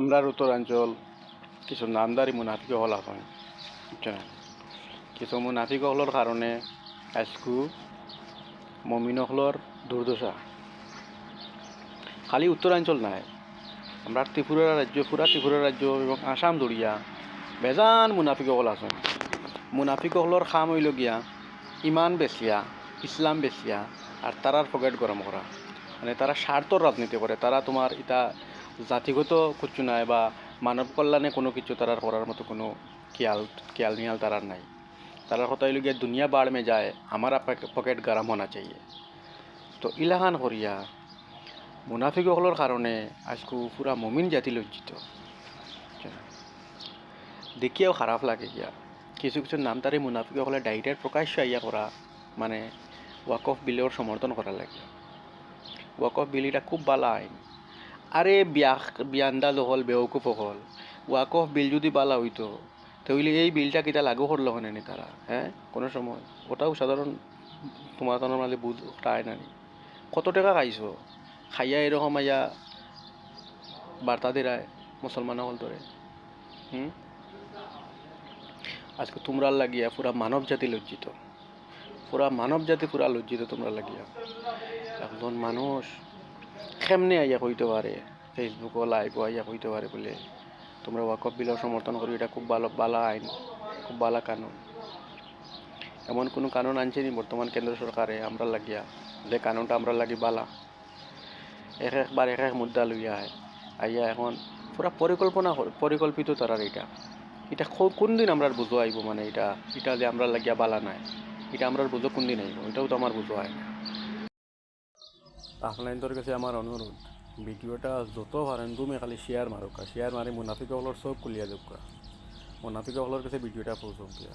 আমরার উত্তরাঞ্চল কিছু নামদারি মুনাফিক হল আছে বুঝছেন কিছু মুনাফিক হলর কারণে আজকু মমিন হলর দুর্দশা খালি উত্তরাঞ্চল নাই আমরা ত্রিপুরা রাজ্য পুরা ত্রিপুরা রাজ্য এবং আসাম দড়িয়া বেজান মুনাফিক হল আছেন মুনাফিক হলর খাম হইল গিয়া ইমান বেচিয়া ইসলাম বেচিয়া আর তারার পকেট গরম করা মানে তারা স্বার্থর রাজনীতি করে তারা তোমার এটা জাতিগত কিছু নাই বা মানব কল্যাণে কোনো কিছু তারার করার মতো কোনো খেয়াল নিয়াল তারার নাই তারার কথা হইল গিয়া দুনিয়া বাড় মে যায় আমার পকেট গরম হনা চাইয়ে তো ইলাহান করিয়া মুনাফিক হলর কারণে আজকু পুরা মমিন জাতি লজ্জিত দেখিয়াও খারাপ লাগে গিয়া কিছু কিছু নামতারি মুনাফিক হলে ডাইরেক্ট প্রকাশ্য ইয়া করা মানে ওয়াকফ বিলের সমর্থন করা লাগে ওয়াকফ বিল এটা খুব বালা আইন আরে বিয়ান্দাজ হল বেউকুফ হল ওয়াকফ বিল যদি বালা হইতো তাহলে এই বিলটা কিটা লাগু করলো হনে তারা হ্যাঁ কোনো সময় ওটাও সাধারণ তোমার মানে বুঝ টায় না কত টাকা খাইছো খাইয়া এরকম আইয়া বার্তা দিরায় মুসলমান হল ধরে আজকে তোমরা লাগিয়া পুরা মানব জাতি লজ্জিত পুরা মানব জাতি পুরা লজ্জিত তোমরা লাগিয়া একজন মানুষ কেমনে আইয়া কইতে পারে ফেসবুকও লাইভ আইয়া কইতে পারে বলে তোমরা ওয়াকফ বিলের সমর্থন করি এটা খুব ভালো বালা আইন খুব বালা কানুন এমন কোনো কানুন আনছেনি বর্তমান কেন্দ্র সরকারে আমরা লাগিয়া যে কানুনটা আমরা লাগি বালা একবার এক মুদ্রা লইয়া আইয়া এখন পুরা পরিকল্পিত তারার এটা কোন দিন আমরা বুঝো আইব মানে এটা যে আমরা লাগিয়া বালা নাই এটা আমরা বুঝো কোন দিন আইব এটাও তো আমার বুঝো হয় না আপনাদের কাছে আমার অনুরোধ ভিডিওটা যত পারেন তুমি খালি শেয়ার মারুকা শেয়ার মারি মুনাফিক হলর সব কুলিয়া যোগ মুনাফিক হলর কাছে ভিডিওটা পৌঁছক দিয়া